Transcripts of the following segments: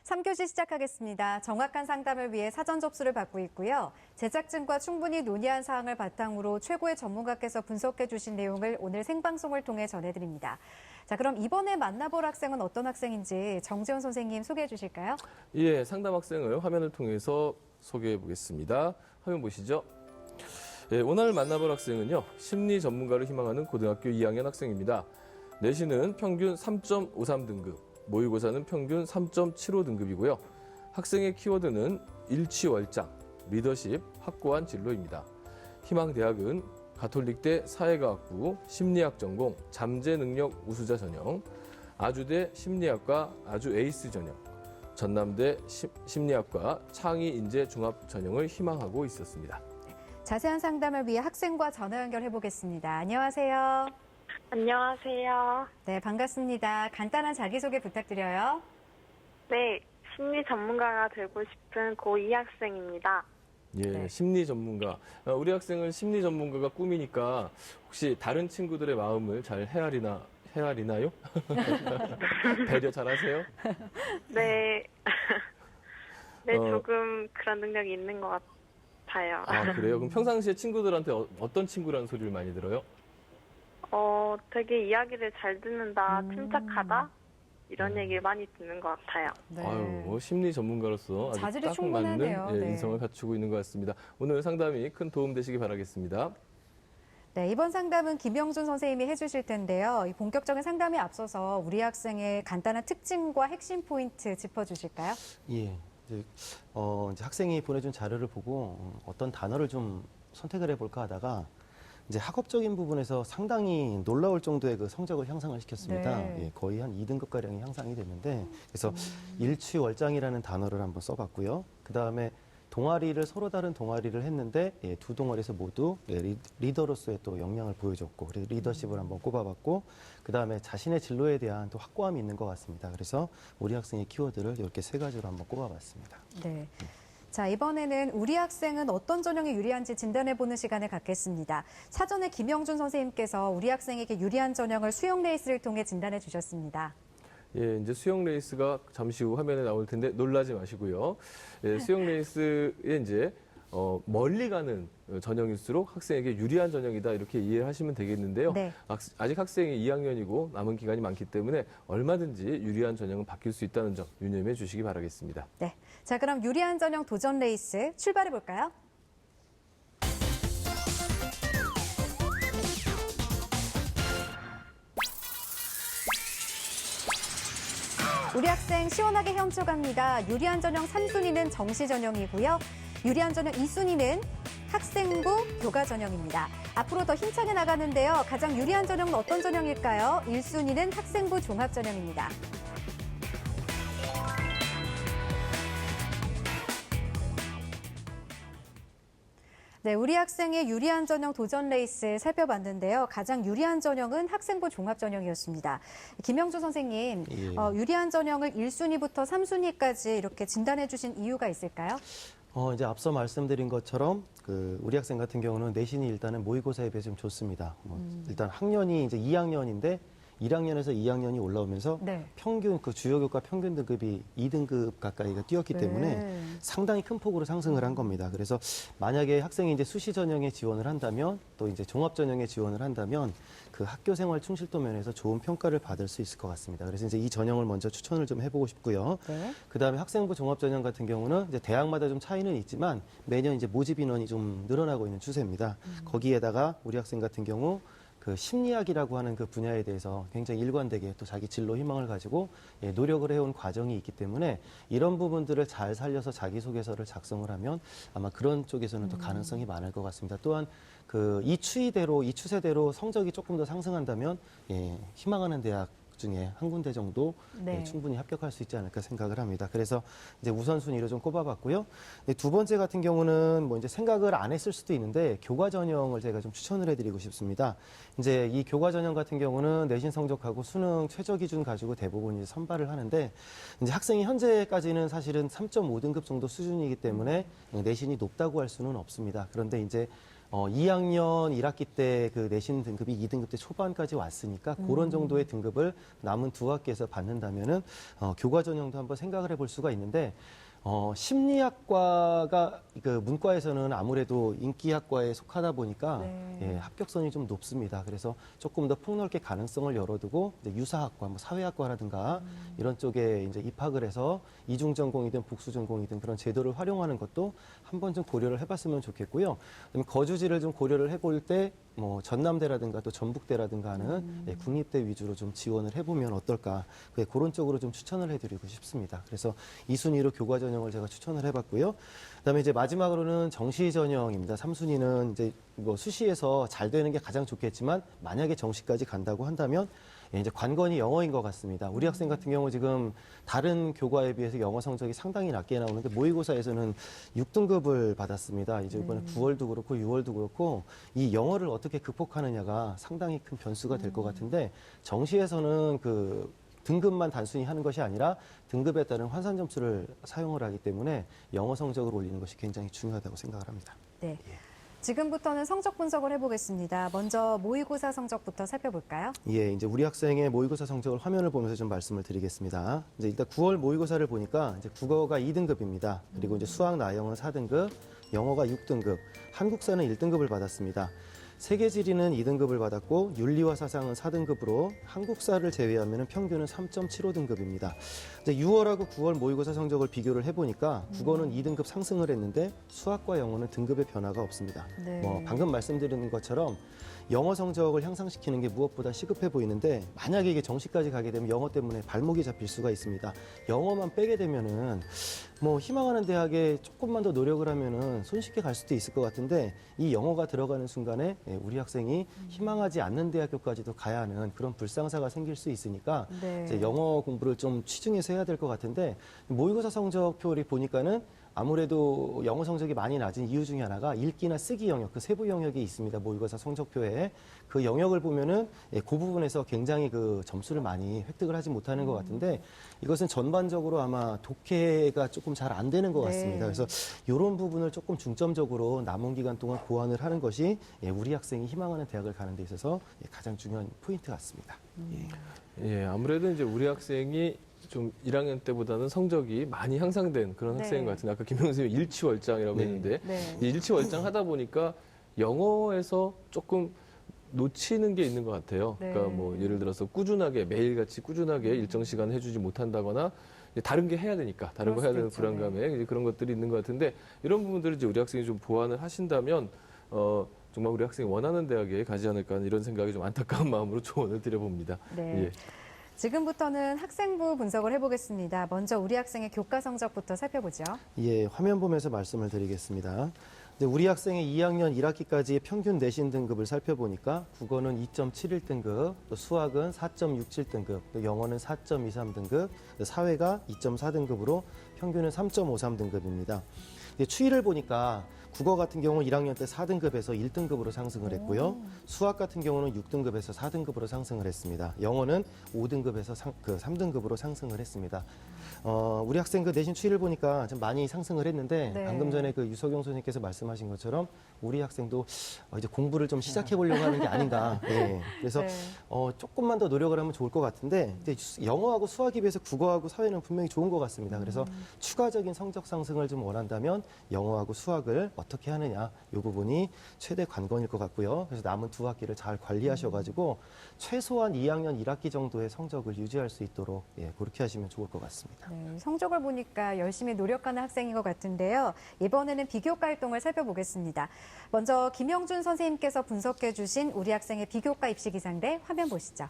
3교시 시작하겠습니다. 정확한 상담을 위해 사전 접수를 받고 있고요. 제작진과 충분히 논의한 사항을 바탕으로 최고의 전문가께서 분석해 주신 내용을 오늘 생방송을 통해 전해드립니다. 자, 그럼 이번에 만나볼 학생은 어떤 학생인지 정재훈 선생님 소개해 주실까요? 예, 상담 학생을 화면을 통해서 소개해 보겠습니다. 화면 보시죠. 예, 오늘 만나볼 학생은요, 심리 전문가를 희망하는 고등학교 2학년 학생입니다. 내신은 평균 3.53등급, 모의고사는 평균 3.75등급이고요. 학생의 키워드는 일취월장, 리더십, 확고한 진로입니다. 희망대학은 가톨릭대 사회과학부 심리학 전공 잠재능력 우수자 전형, 아주대 심리학과 아주 에이스 전형, 전남대 심리학과 창의인재 종합 전형을 희망하고 있었습니다. 자세한 상담을 위해 학생과 전화 연결해 보겠습니다. 안녕하세요. 안녕하세요. 네, 반갑습니다. 간단한 자기소개 부탁드려요. 네, 심리 전문가가 되고 싶은 고2 학생입니다. 예, 네. 심리 전문가. 우리 학생은 심리 전문가가 꿈이니까 혹시 다른 친구들의 마음을 잘 헤아리나요? 배려 잘하세요? 네. 네, 조금 그런 능력이 있는 것 같아요. 아, 그래요? 그럼 평상시에 친구들한테 어떤 친구라는 소리를 많이 들어요? 되게 이야기를 잘 듣는다, 침착하다, 이런 얘기를 많이 듣는 것 같아요. 네. 아유, 뭐 심리 전문가로서 아주 자질이 딱 충분하네요. 맞는 네. 인성을 갖추고 있는 것 같습니다. 오늘 상담이 큰 도움 되시기 바라겠습니다. 네, 이번 상담은 김영준 선생님이 해주실 텐데요. 이 본격적인 상담에 앞서서 우리 학생의 간단한 특징과 핵심 포인트 짚어주실까요? 예. 이제 학생이 보내준 자료를 보고 어떤 단어를 좀 선택을 해볼까 하다가 이제 학업적인 부분에서 상당히 놀라울 정도의 그 성적을 향상을 시켰습니다. 네. 예, 거의 한 2등급가량이 향상이 됐는데, 그래서 일취월장이라는 단어를 한번 써봤고요. 그 다음에 동아리를 서로 다른 동아리를 했는데, 예, 두 동아리에서 모두 리더로서의 또 역량을 보여줬고, 그래서 리더십을 한번 꼽아봤고, 그 다음에 자신의 진로에 대한 또 확고함이 있는 것 같습니다. 그래서 우리 학생의 키워드를 이렇게 세 가지로 한번 꼽아봤습니다. 네. 자, 이번에는 우리 학생은 어떤 전형이 유리한지 진단해보는 시간을 갖겠습니다. 사전에 김영준 선생님께서 우리 학생에게 유리한 전형을 수영 레이스를 통해 진단해 주셨습니다. 예, 이제 수영 레이스가 잠시 후 화면에 나올 텐데 놀라지 마시고요. 예, 수영 레이스에 이제 멀리 가는 전형일수록 학생에게 유리한 전형이다 이렇게 이해하시면 되겠는데요. 네. 아직 학생이 2학년이고 남은 기간이 많기 때문에 얼마든지 유리한 전형은 바뀔 수 있다는 점 유념해 주시기 바라겠습니다. 네. 자, 그럼 유리한 전형 도전 레이스 출발해 볼까요? 우리 학생 시원하게 헤엄쳐 갑니다. 유리한 전형 3순위는 정시 전형이고요. 유리한 전형 2순위는 학생부 교과 전형입니다. 앞으로 더 힘차게 나가는데요. 가장 유리한 전형은 어떤 전형일까요? 1순위는 학생부 종합 전형입니다. 네, 우리 학생의 유리한 전형 도전 레이스 살펴봤는데요. 가장 유리한 전형은 학생부 종합 전형이었습니다. 김영주 선생님, 예. 유리한 전형을 1순위부터 3순위까지 이렇게 진단해 주신 이유가 있을까요? 이제 앞서 말씀드린 것처럼 우리 학생 같은 경우는 내신이 일단은 모의고사에 비해 좀 좋습니다. 일단 학년이 이제 2학년인데 1학년에서 2학년이 올라오면서 네. 평균 주요 교과 평균 등급이 2등급 가까이가 뛰었기 때문에 상당히 큰 폭으로 상승을 한 겁니다. 그래서 만약에 학생이 이제 수시 전형에 지원을 한다면 또 이제 종합 전형에 지원을 한다면 그 학교 생활 충실도 면에서 좋은 평가를 받을 수 있을 것 같습니다. 그래서 이제 이 전형을 먼저 추천을 좀 해보고 싶고요. 네. 그다음에 학생부 종합 전형 같은 경우는 이제 대학마다 좀 차이는 있지만 매년 이제 모집 인원이 좀 늘어나고 있는 추세입니다. 거기에다가 우리 학생 같은 경우 그 심리학이라고 하는 그 분야에 대해서 굉장히 일관되게 또 자기 진로 희망을 가지고 노력을 해온 과정이 있기 때문에 이런 부분들을 잘 살려서 자기소개서를 작성을 하면 아마 그런 쪽에서는 또 가능성이 많을 것 같습니다. 또한 이 추세대로 성적이 조금 더 상승한다면 희망하는 대학 중에 한 군데 정도 네. 충분히 합격할 수 있지 않을까 생각을 합니다. 그래서 이제 우선순위로 좀 꼽아봤고요. 두 번째 같은 경우는 뭐 이제 생각을 안 했을 수도 있는데 교과 전형을 제가 좀 추천을 해드리고 싶습니다. 이제 이 교과 전형 같은 경우는 내신 성적하고 수능 최저 기준 가지고 대부분 이제 선발을 하는데 이제 학생이 현재까지는 사실은 3.5등급 정도 수준이기 때문에 내신이 높다고 할 수는 없습니다. 그런데 이제 2학년 1학기 때 그 내신 등급이 2등급 때 초반까지 왔으니까 그런 정도의 등급을 남은 두 학기에서 받는다면은 교과 전형도 한번 생각을 해볼 수가 있는데 심리학과가 그 문과에서는 아무래도 인기학과에 속하다 보니까 예, 합격선이 좀 높습니다. 그래서 조금 더 폭넓게 가능성을 열어두고 이제 유사학과, 뭐 사회학과라든가 이런 쪽에 이제 입학을 해서 이중 전공이든 복수 전공이든 그런 제도를 활용하는 것도 한번 좀 고려를 해봤으면 좋겠고요. 그다음에 거주지를 좀 고려를 해볼 때 뭐 전남대라든가 또 전북대라든가 하는 예, 국립대 위주로 좀 지원을 해보면 어떨까 그런 쪽으로 좀 추천을 해드리고 싶습니다. 그래서 2순위로 교과 전형을 제가 추천을 해봤고요. 그다음에 이제 마지막으로는 정시 전형입니다. 3순위는 이제 뭐 수시에서 잘 되는 게 가장 좋겠지만 만약에 정시까지 간다고 한다면 예, 이제 관건이 영어인 것 같습니다. 우리 학생 같은 경우 지금 다른 교과에 비해서 영어 성적이 상당히 낮게 나오는데 모의고사에서는 6등급을 받았습니다. 이제 이번에 9월도 그렇고 6월도 그렇고 이 영어를 어떻게 극복하느냐가 상당히 큰 변수가 될 것 같은데 정시에서는 그 등급만 단순히 하는 것이 아니라 등급에 따른 환산 점수를 사용을 하기 때문에 영어 성적을 올리는 것이 굉장히 중요하다고 생각을 합니다. 네. 지금부터는 성적 분석을 해보겠습니다. 먼저 모의고사 성적부터 살펴볼까요? 예, 이제 우리 학생의 모의고사 성적을 화면을 보면서 좀 말씀을 드리겠습니다. 이제 일단 9월 모의고사를 보니까 이제 국어가 2등급입니다. 그리고 이제 수학 나영은 4등급, 영어가 6등급, 한국사는 1등급을 받았습니다. 세계지리는 2등급을 받았고 윤리와 사상은 4등급으로 한국사를 제외하면 평균은 3.75등급입니다. 이제 6월하고 9월 모의고사 성적을 비교를 해보니까 국어는 2등급 상승을 했는데 수학과 영어는 등급의 변화가 없습니다. 네. 뭐 방금 말씀드린 것처럼 영어 성적을 향상시키는 게 무엇보다 시급해 보이는데 만약에 이게 정시까지 가게 되면 영어 때문에 발목이 잡힐 수가 있습니다. 영어만 빼게 되면은 뭐 희망하는 대학에 조금만 더 노력을 하면은 손쉽게 갈 수도 있을 것 같은데 이 영어가 들어가는 순간에 우리 학생이 희망하지 않는 대학교까지도 가야 하는 그런 불상사가 생길 수 있으니까 네. 이제 영어 공부를 좀 치중해서 해야 될 것 같은데 모의고사 성적표를 보니까는 아무래도 영어 성적이 많이 낮은 이유 중에 하나가 읽기나 쓰기 영역, 그 세부 영역이 있습니다. 모의고사 성적표에. 그 영역을 보면은 그 부분에서 굉장히 그 점수를 많이 획득을 하지 못하는 것 같은데 이것은 전반적으로 아마 독해가 조금 잘 안 되는 것 같습니다. 네. 그래서 이런 부분을 조금 중점적으로 남은 기간 동안 보완을 하는 것이 우리 학생이 희망하는 대학을 가는 데 있어서 가장 중요한 포인트 같습니다. 예, 아무래도 이제 우리 학생이 좀 1학년 때보다는 성적이 많이 향상된 그런 네. 학생인 것 같은데 아까 김영수 선생님이 일치월장이라고 네. 했는데 네. 이 일치월장 하다 보니까 영어에서 조금 놓치는 게 있는 것 같아요. 네. 그러니까 뭐 예를 들어서 꾸준하게 매일같이 꾸준하게 일정 시간 해주지 못한다거나 이제 다른 게 해야 되니까 다른 거 그럴 해야 수도 되는 있죠. 불안감에 이제 그런 것들이 있는 것 같은데 이런 부분들을 이제 우리 학생이 좀 보완을 하신다면 정말 우리 학생이 원하는 대학에 가지 않을까 하는 이런 생각이 좀 안타까운 마음으로 조언을 드려봅니다. 네. 예. 지금부터는 학생부 분석을 해보겠습니다. 먼저 우리 학생의 교과 성적부터 살펴보죠. 예, 화면 보면서 말씀을 드리겠습니다. 근데 우리 학생의 2학년 1학기까지의 평균 내신 등급을 살펴보니까 국어는 2.71등급, 또 수학은 4.67등급, 또 영어는 4.23등급, 또 사회가 2.4등급으로 평균은 3.53등급입니다. 추이를 보니까 국어 같은 경우 1학년 때 4등급에서 1등급으로 상승을 했고요. 수학 같은 경우는 6등급에서 4등급으로 상승을 했습니다. 영어는 5등급에서 3등급으로 상승을 했습니다. 우리 학생 그 내신 추이를 보니까 좀 많이 상승을 했는데 네. 방금 전에 그 유석용 선생님께서 말씀하신 것처럼 우리 학생도 이제 공부를 좀 시작해 보려고 하는 게 아닌가. 예. 그래서 네. 조금만 더 노력을 하면 좋을 것 같은데 이제 영어하고 수학에 비해서 국어하고 사회는 분명히 좋은 것 같습니다. 그래서 추가적인 성적 상승을 좀 원한다면 영어하고 수학을 어떻게 하느냐 이 부분이 최대 관건일 것 같고요. 그래서 남은 두 학기를 잘 관리하셔가지고 최소한 2학년 1학기 정도의 성적을 유지할 수 있도록 그렇게 하시면 좋을 것 같습니다. 네, 성적을 보니까 열심히 노력하는 학생인 것 같은데요. 이번에는 비교과 활동을 살펴보겠습니다. 먼저 김영준 선생님께서 분석해 주신 우리 학생의 비교과 입시 기상대 화면 보시죠.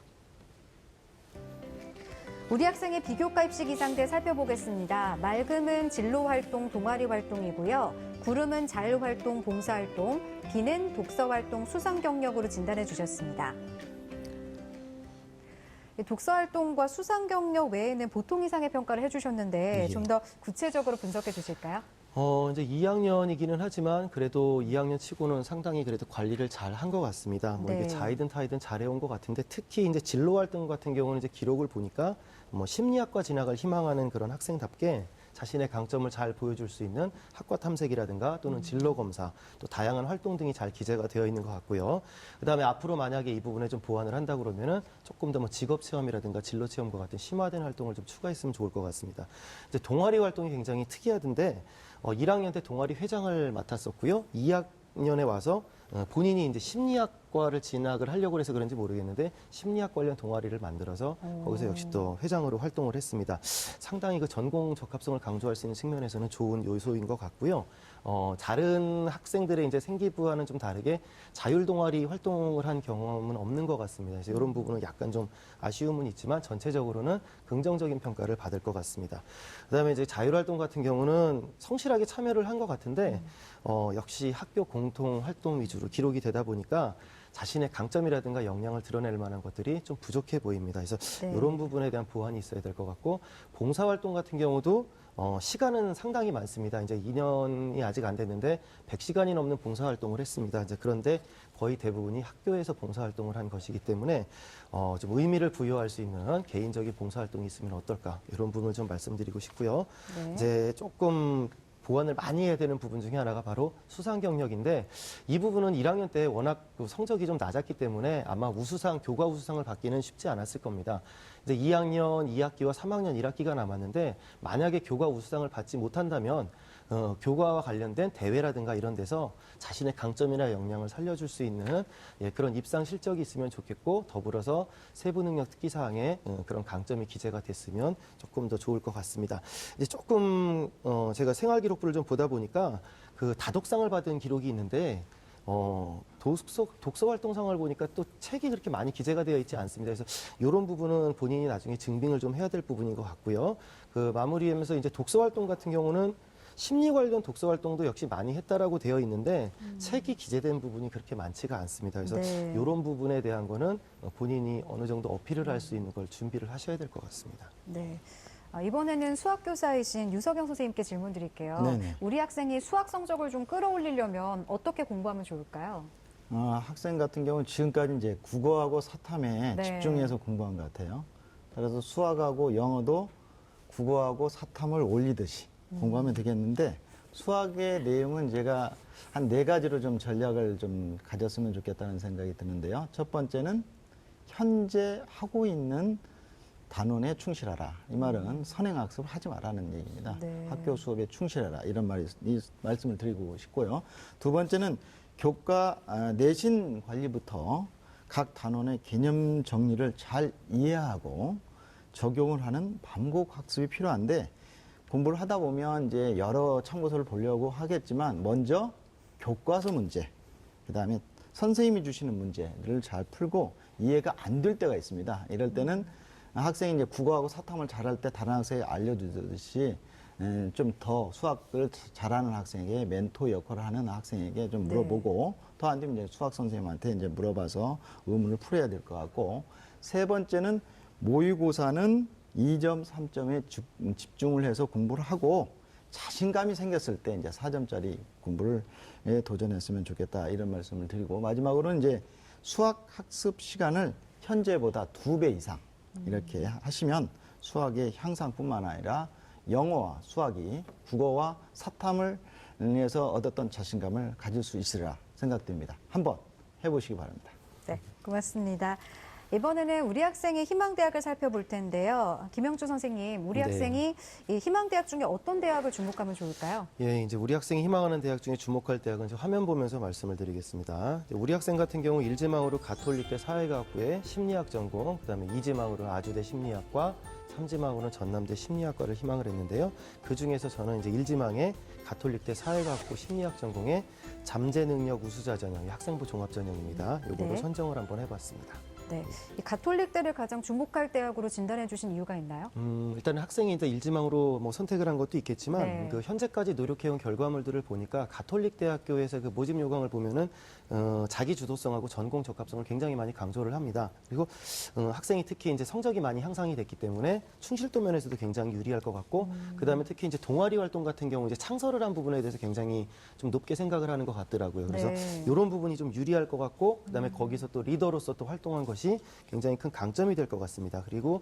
우리 학생의 비교과 입시 기상대 살펴보겠습니다. 맑음은 진로 활동, 동아리 활동이고요. 구름은 자율 활동, 봉사 활동, 비는 독서 활동, 수상 경력으로 진단해 주셨습니다. 독서 활동과 수상 경력 외에는 보통 이상의 평가를 해주셨는데 예. 좀 더 구체적으로 분석해 주실까요? 이제 2학년이기는 하지만 그래도 2학년 치고는 상당히 그래도 관리를 잘 한 것 같습니다. 뭐 네. 이게 자이든 타이든 잘해온 것 같은데 특히 이제 진로 활동 같은 경우는 이제 기록을 보니까 뭐 심리학과 진학을 희망하는 그런 학생답게 자신의 강점을 잘 보여줄 수 있는 학과 탐색이라든가 또는 진로 검사, 또 다양한 활동 등이 잘 기재가 되어 있는 것 같고요. 그다음에 앞으로 만약에 이 부분에 좀 보완을 한다 그러면은 조금 더 뭐 직업 체험이라든가 진로 체험과 같은 심화된 활동을 좀 추가했으면 좋을 것 같습니다. 이제 동아리 활동이 굉장히 특이하던데 1학년 때 동아리 회장을 맡았었고요. 2학년에 와서 본인이 이제 심리학과를 진학을 하려고 해서 그런지 모르겠는데 심리학 관련 동아리를 만들어서 거기서 역시 또 회장으로 활동을 했습니다. 상당히 그 전공 적합성을 강조할 수 있는 측면에서는 좋은 요소인 것 같고요. 다른 학생들의 이제 생기부와는 좀 다르게 자율 동아리 활동을 한 경험은 없는 것 같습니다. 그래서 이런 부분은 약간 좀 아쉬움은 있지만 전체적으로는 긍정적인 평가를 받을 것 같습니다. 그다음에 이제 자율 활동 같은 경우는 성실하게 참여를 한 것 같은데 역시 학교 공통 활동 위주로 기록이 되다 보니까 자신의 강점이라든가 역량을 드러낼 만한 것들이 좀 부족해 보입니다. 그래서 네. 이런 부분에 대한 보완이 있어야 될 것 같고 봉사활동 같은 경우도 시간은 상당히 많습니다. 이제 2년이 아직 안 됐는데 100시간이 넘는 봉사활동을 했습니다. 이제 그런데 거의 대부분이 학교에서 봉사활동을 한 것이기 때문에 좀 의미를 부여할 수 있는 개인적인 봉사활동이 있으면 어떨까 이런 부분을 좀 말씀드리고 싶고요. 네. 이제 조금 보완을 많이 해야 되는 부분 중에 하나가 바로 수상 경력인데 이 부분은 1학년 때 워낙 그 성적이 좀 낮았기 때문에 아마 우수상, 교과 우수상을 받기는 쉽지 않았을 겁니다. 이제 2학년 2학기와 3학년 1학기가 남았는데 만약에 교과 우수상을 받지 못한다면 교과와 관련된 대회라든가 이런 데서 자신의 강점이나 역량을 살려줄 수 있는 그런 입상 실적이 있으면 좋겠고 더불어서 세부 능력 특기 사항에 그런 강점이 기재가 됐으면 조금 더 좋을 것 같습니다. 이제 조금 제가 생활 기록부를 좀 보다 보니까 그 다독상을 받은 기록이 있는데 독서 활동상을 보니까 또 책이 그렇게 많이 기재가 되어 있지 않습니다. 그래서 이런 부분은 본인이 나중에 증빙을 좀 해야 될 부분인 것 같고요. 그 마무리하면서 이제 독서 활동 같은 경우는 심리 관련 독서 활동도 역시 많이 했다라고 되어 있는데 책이 기재된 부분이 그렇게 많지가 않습니다. 그래서 네. 이런 부분에 대한 거는 본인이 어느 정도 어필을 할 수 있는 걸 준비를 하셔야 될 것 같습니다. 네. 이번에는 수학교사이신 유석영 선생님께 질문 드릴게요. 네네. 우리 학생이 수학 성적을 좀 끌어올리려면 어떻게 공부하면 좋을까요? 학생 같은 경우는 지금까지 이제 국어하고 사탐에 네. 집중해서 공부한 것 같아요. 그래서 수학하고 영어도 국어하고 사탐을 올리듯이 공부하면 되겠는데 수학의 내용은 제가 한 4가지로 좀 전략을 좀 가졌으면 좋겠다는 생각이 드는데요. 첫 번째는 현재 하고 있는 단원에 충실하라. 이 말은 선행학습을 하지 말라는 얘기입니다. 네. 학교 수업에 충실하라. 이런 이 말씀을 드리고 싶고요. 두 번째는 교과 내신 관리부터 각 단원의 개념 정리를 잘 이해하고 적용을 하는 반복 학습이 필요한데 공부를 하다 보면 이제 여러 참고서를 보려고 하겠지만 먼저 교과서 문제, 그다음에 선생님이 주시는 문제를 잘 풀고 이해가 안 될 때가 있습니다. 이럴 때는 학생이 이제 국어하고 사탐을 잘할 때 다른 학생이 알려주듯이 좀 더 수학을 잘하는 학생에게 멘토 역할을 하는 학생에게 좀 물어보고 더 안 되면 이제 수학 선생님한테 이제 물어봐서 의문을 풀어야 될 것 같고 세 번째는 모의고사는 2점, 3점에 집중을 해서 공부를 하고 자신감이 생겼을 때 이제 4점짜리 공부를 도전했으면 좋겠다 이런 말씀을 드리고 마지막으로는 이제 수학 학습 시간을 현재보다 2배 이상 이렇게 하시면 수학의 향상뿐만 아니라 영어와 수학이 국어와 사탐을 위해서 얻었던 자신감을 가질 수 있으리라 생각됩니다. 한번 해보시기 바랍니다. 네, 고맙습니다. 이번에는 우리 학생의 희망대학을 살펴볼 텐데요. 김영주 선생님, 우리 네. 학생이 이 희망대학 중에 어떤 대학을 주목하면 좋을까요? 예, 이제 우리 학생이 희망하는 대학 중에 주목할 대학은 이제 화면 보면서 말씀을 드리겠습니다. 우리 학생 같은 경우 1지망으로 가톨릭대 사회과학부의 심리학 전공, 그다음에 2지망으로 아주대 심리학과, 3지망으로는 전남대 심리학과를 희망을 했는데요. 그 중에서 저는 이제 1지망에 가톨릭대 사회과학부 심리학 전공의 잠재 능력 우수자 전형, 학생부 종합 전형입니다. 요거로 네. 선정을 한번 해봤습니다. 네, 이 가톨릭대를 가장 주목할 대학으로 진단해 주신 이유가 있나요? 일단은 학생이 이제 1지망으로 뭐 선택을 한 것도 있겠지만 네. 그 현재까지 노력해온 결과물들을 보니까 가톨릭 대학교에서 그 모집 요강을 보면은 자기 주도성하고 전공 적합성을 굉장히 많이 강조를 합니다. 그리고 학생이 특히 이제 성적이 많이 향상이 됐기 때문에 충실도 면에서도 굉장히 유리할 것 같고 그다음에 특히 이제 동아리 활동 같은 경우 이제 창설을 한 부분에 대해서 굉장히 좀 높게 생각을 하는 것 같더라고요. 그래서 네. 이런 부분이 좀 유리할 것 같고 그다음에 거기서 또 리더로서 또 활동한 것이 것이 굉장히 큰 강점이 될 것 같습니다. 그리고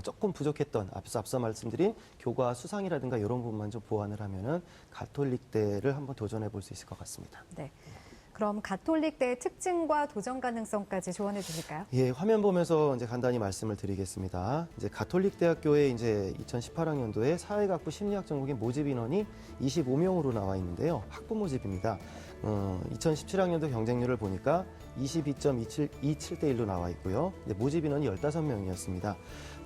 조금 부족했던 앞서 말씀드린 교과 수상이라든가 이런 부분만 좀 보완을 하면은 가톨릭대를 한번 도전해 볼 수 있을 것 같습니다. 네. 그럼 가톨릭대의 특징과 도전 가능성까지 조언해 주실까요? 예, 화면 보면서 이제 간단히 말씀을 드리겠습니다. 이제 가톨릭대학교에 이제 2018학년도에 사회학부 심리학 전공의 모집 인원이 25명으로 나와 있는데요. 학부 모집입니다. 2017학년도 경쟁률을 보니까 22.27대 1로 나와 있고요. 이제 모집 인원이 15명이었습니다.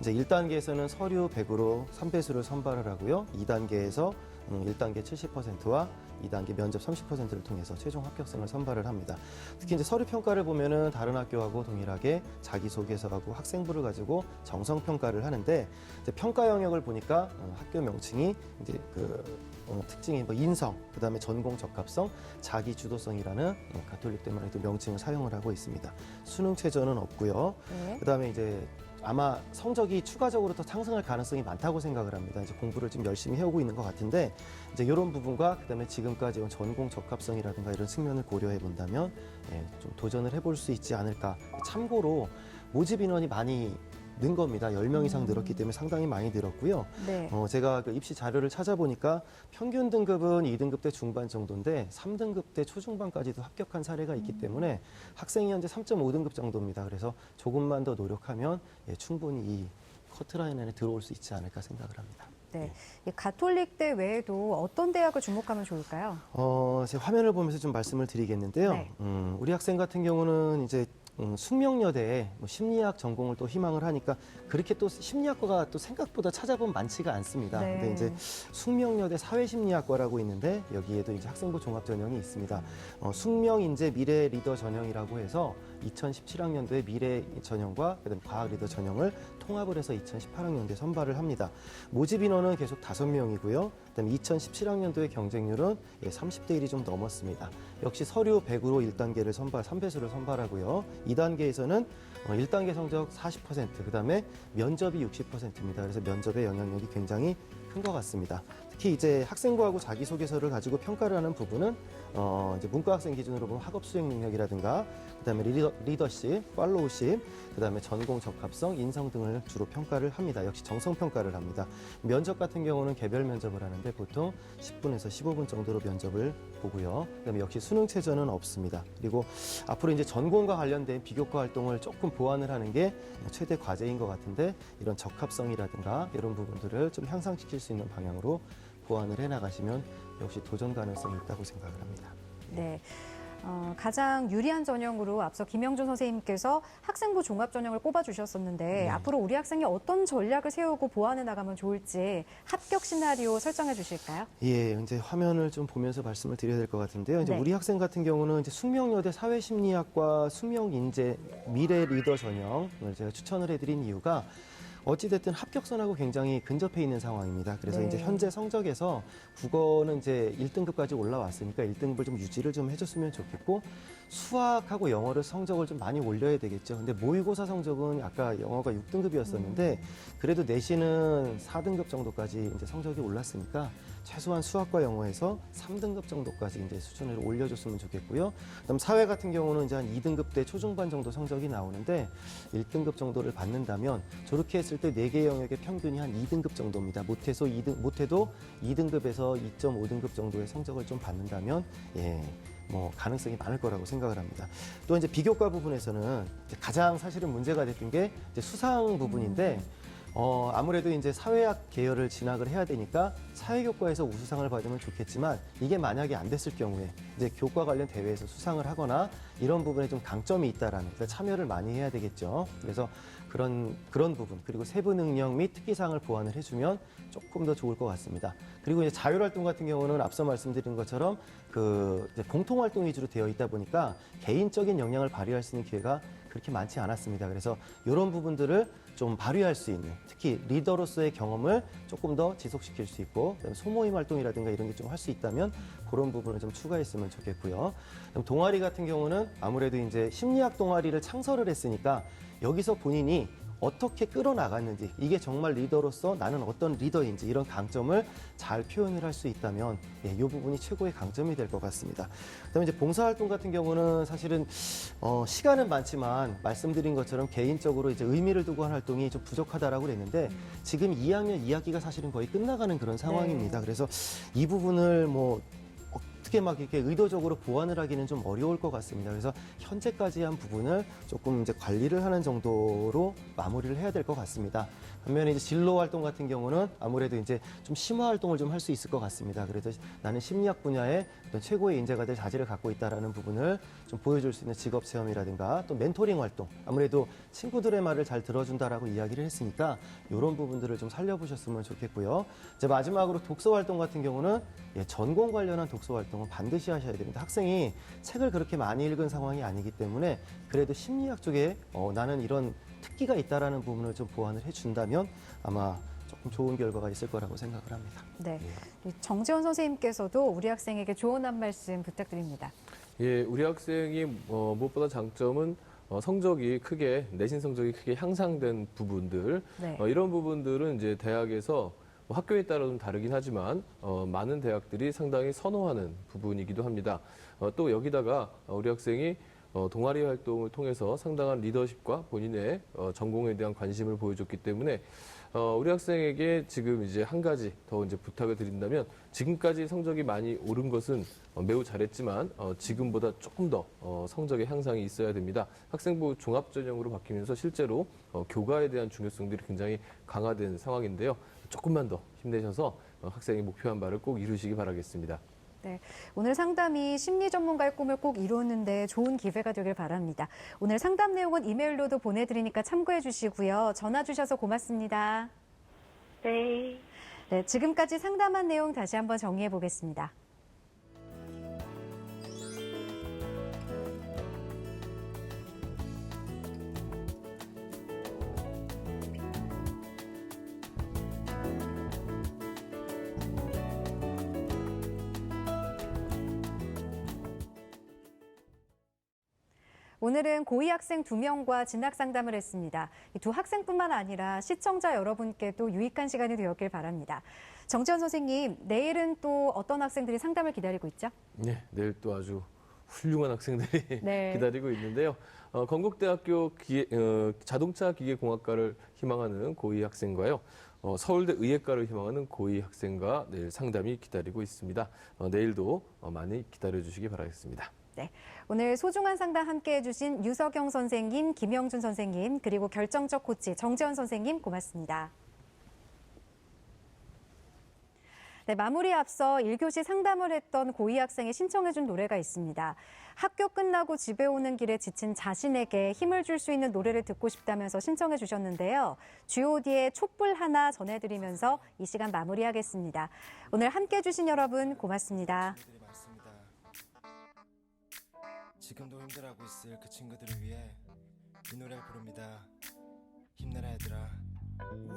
이제 1단계에서는 서류 100으로 3배수를 선발을 하고요. 2단계에서 1단계 70%와 2단계 면접 30%를 통해서 최종 합격생을 선발을 합니다. 특히 이제 서류 평가를 보면은 다른 학교하고 동일하게 자기소개서하고 학생부를 가지고 정성 평가를 하는데 이제 평가 영역을 보니까 학교 명칭이 이제 특징이 뭐 인성, 그다음에 전공 적합성, 자기 주도성이라는 가톨릭대만 해도 명칭을 사용을 하고 있습니다. 수능 최저는 없고요. 네. 그다음에 이제 아마 성적이 추가적으로 더 상승할 가능성이 많다고 생각을 합니다. 이제 공부를 좀 열심히 해오고 있는 것 같은데 이제 이런 부분과 그다음에 지금까지 온 전공 적합성이라든가 이런 측면을 고려해 본다면 좀 도전을 해볼 수 있지 않을까. 참고로 모집 인원이 많이 는 겁니다. 10명 이상 늘었기 때문에 상당히 많이 늘었고요. 네. 제가 그 입시 자료를 찾아보니까 평균 등급은 2등급 때 중반 정도인데 3등급 때 초중반까지도 합격한 사례가 있기 때문에 학생이 현재 3.5등급 정도입니다. 그래서 조금만 더 노력하면 충분히 이 커트라인 안에 들어올 수 있지 않을까 생각을 합니다. 네. 이 가톨릭대 외에도 어떤 대학을 주목하면 좋을까요? 제 화면을 보면서 좀 말씀을 드리겠는데요. 네. 우리 학생 같은 경우는 이제 숙명여대에 심리학 전공을 또 희망을 하니까 그렇게 또 심리학과가 또 생각보다 찾아보면 많지가 않습니다. 네. 근데 이제 숙명여대 사회심리학과라고 있는데 여기에도 이제 학생부 종합 전형이 있습니다. 숙명인재 미래 리더 전형이라고 해서 2017학년도에 미래 전형과 그다음 과학 리더 전형을 통합을 해서 2018학년도에 선발을 합니다. 모집 인원은 계속 5명이고요. 그다음에 2017학년도의 경쟁률은 30대 1이 좀 넘었습니다. 역시 서류 100으로 1단계를 선발, 3배수를 선발하고요. 2단계에서는 1단계 성적 40%, 그다음에 면접이 60%입니다. 그래서 면접의 영향력이 굉장히 큰 것 같습니다. 특히 이제 학생부하고 자기소개서를 가지고 평가를 하는 부분은 이제 문과 학생 기준으로 보면 학업 수행 능력이라든가 그다음에 리더십, 팔로우십, 그다음에 전공 적합성, 인성 등을 주로 평가를 합니다. 역시 정성 평가를 합니다. 면접 같은 경우는 개별 면접을 하는데 보통 10분에서 15분 정도로 면접을 보고요. 그다음에 역시 수능 최저는 없습니다. 그리고 앞으로 이제 전공과 관련된 비교과 활동을 조금 보완을 하는 게 최대 과제인 것 같은데 이런 적합성이라든가 이런 부분들을 좀 향상시킬 수 있는 방향으로 보완을 해나가시면 역시 도전 가능성이 있다고 생각을 합니다. 네. 가장 유리한 전형으로 앞서 김영준 선생님께서 학생부 종합 전형을 꼽아주셨었는데 앞으로 우리 학생이 어떤 전략을 세우고 보완해 나가면 좋을지 합격 시나리오 설정해 주실까요? 예, 이제 화면을 좀 보면서 말씀을 드려야 될 것 같은데요. 이제 네. 우리 학생 같은 경우는 이제 숙명여대 사회심리학과 숙명인재 미래 리더 전형을 제가 추천을 해드린 이유가 어찌됐든 합격선하고 굉장히 근접해 있는 상황입니다. 그래서 네. 이제 현재 성적에서 국어는 이제 1등급까지 올라왔으니까 1등급을 좀 유지를 좀 해줬으면 좋겠고 수학하고 영어를 성적을 좀 많이 올려야 되겠죠. 근데 모의고사 성적은 아까 영어가 6등급이었었는데 그래도 내신은 4등급 정도까지 이제 성적이 올랐으니까 최소한 수학과 영어에서 3등급 정도까지 이제 수준을 올려줬으면 좋겠고요. 그다음 사회 같은 경우는 이제 한 2등급 때 초중반 정도 성적이 나오는데 1등급 정도를 받는다면 저렇게 했을 때 4개 영역의 평균이 한 2등급 정도입니다. 못해도 2등급에서 2.5등급 정도의 성적을 좀 받는다면 뭐 가능성이 많을 거라고 생각을 합니다. 또 이제 비교과 부분에서는 이제 가장 사실은 문제가 됐던 게 이제 수상 부분인데 아무래도 이제 사회학 계열을 진학을 해야 되니까 사회교과에서 우수상을 받으면 좋겠지만 이게 만약에 안 됐을 경우에 이제 교과 관련 대회에서 수상을 하거나 이런 부분에 좀 강점이 있다라는 그러니까 참여를 많이 해야 되겠죠. 그래서 그런 부분 그리고 세부 능력 및 특기사항을 보완을 해주면 조금 더 좋을 것 같습니다. 그리고 이제 자율활동 같은 경우는 앞서 말씀드린 것처럼 그 이제 공통활동 위주로 되어 있다 보니까 개인적인 역량을 발휘할 수 있는 기회가 그렇게 많지 않았습니다. 그래서 이런 부분들을 좀 발휘할 수 있는 특히 리더로서의 경험을 조금 더 지속시킬 수 있고 그다음에 소모임 활동이라든가 이런 게 좀 할 수 있다면 그런 부분을 좀 추가했으면 좋겠고요. 그다음 동아리 같은 경우는 아무래도 이제 심리학 동아리를 창설을 했으니까 여기서 본인이 어떻게 끌어나갔는지, 이게 정말 리더로서 나는 어떤 리더인지 이런 강점을 잘 표현을 할 수 있다면 이 부분이 최고의 강점이 될 것 같습니다. 그다음에 이제 봉사활동 같은 경우는 사실은 시간은 많지만 말씀드린 것처럼 개인적으로 이제 의미를 두고 한 활동이 좀 부족하다라고 그랬는데 지금 2학년 2학기가 사실은 거의 끝나가는 그런 상황입니다. 그래서 이 부분을 뭐 어떻게 막 이렇게 의도적으로 보완을 하기는 좀 어려울 것 같습니다. 그래서 현재까지 한 부분을 조금 이제 관리를 하는 정도로 마무리를 해야 될 것 같습니다. 반면에 이제 진로 활동 같은 경우는 아무래도 이제 좀 심화 활동을 좀 할 수 있을 것 같습니다. 그래서 나는 심리학 분야에 어떤 최고의 인재가 될 자질을 갖고 있다라는 부분을 좀 보여줄 수 있는 직업 체험이라든가 또 멘토링 활동, 아무래도 친구들의 말을 잘 들어준다라고 이야기를 했으니까 이런 부분들을 좀 살려보셨으면 좋겠고요. 이제 마지막으로 독서 활동 같은 경우는 전공 관련한 독서 활동은 반드시 하셔야 됩니다. 학생이 책을 그렇게 많이 읽은 상황이 아니기 때문에 그래도 심리학 쪽에 나는 이런 특기가 있다라는 부분을 좀 보완을 해준다면 아마 조금 좋은 결과가 있을 거라고 생각을 합니다. 네, 정재원 선생님께서도 우리 학생에게 조언 한 말씀 부탁드립니다. 예, 우리 학생이 무엇보다 장점은 성적이 크게 내신 성적이 크게 향상된 부분들 네. 이런 부분들은 이제 대학에서 학교에 따라 좀 다르긴 하지만 많은 대학들이 상당히 선호하는 부분이기도 합니다. 또 여기다가 우리 학생이 동아리 활동을 통해서 상당한 리더십과 본인의 전공에 대한 관심을 보여줬기 때문에 우리 학생에게 지금 이제 한 가지 더 이제 부탁을 드린다면 지금까지 성적이 많이 오른 것은 매우 잘했지만 지금보다 조금 더 성적의 향상이 있어야 됩니다. 학생부 종합전형으로 바뀌면서 실제로 교과에 대한 중요성들이 굉장히 강화된 상황인데요. 조금만 더 힘내셔서 학생이 목표한 바를 꼭 이루시기 바라겠습니다. 네, 오늘 상담이 심리 전문가의 꿈을 꼭 이루는데 좋은 기회가 되길 바랍니다. 오늘 상담 내용은 이메일로도 보내드리니까 참고해 주시고요. 전화 주셔서 고맙습니다. 네. 네, 지금까지 상담한 내용 다시 한번 정리해 보겠습니다. 오늘은 고2 학생 2명과 진학 상담을 했습니다. 이 두 학생뿐만 아니라 시청자 여러분께도 유익한 시간이 되었길 바랍니다. 정재원 선생님, 내일은 또 어떤 학생들이 상담을 기다리고 있죠? 네, 내일 또 아주 훌륭한 학생들이 네. 기다리고 있는데요. 건국대학교 자동차 기계공학과를 희망하는 고2 학생과요. 서울대 의예과를 희망하는 고2 학생과 내일 상담이 기다리고 있습니다. 내일도 많이 기다려주시기 바라겠습니다. 네, 오늘 소중한 상담 함께해 주신 유석영 선생님, 김영준 선생님, 그리고 결정적 코치 정재원 선생님 고맙습니다. 네, 마무리에 앞서 1교시 상담을 했던 고2 학생이 신청해 준 노래가 있습니다. 학교 끝나고 집에 오는 길에 지친 자신에게 힘을 줄 수 있는 노래를 듣고 싶다면서 신청해 주셨는데요. G.O.D의 촛불 하나 전해드리면서 이 시간 마무리하겠습니다. 오늘 함께해 주신 여러분 고맙습니다. 지금도 힘들어하고 있을 그 친구들을 위해 이 노래를 부릅니다. 힘내라 얘들아.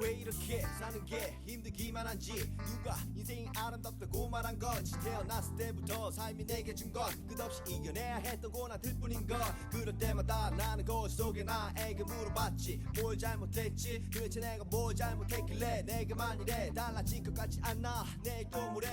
왜 이렇게 사는 게 힘들기만 한지 누가 인생이 아름답다고 말한 건지 태어났을 때부터 삶이 내게 준 건 끝없이 이겨내야 했던 고난들 뿐인 걸 그럴 때마다 나는 거울 속에 나에게 물어봤지 뭘 잘못했지 도대체 내가 뭘 잘못했길래 내게만 이래 달라질 것 같지 않아 내일 또 모레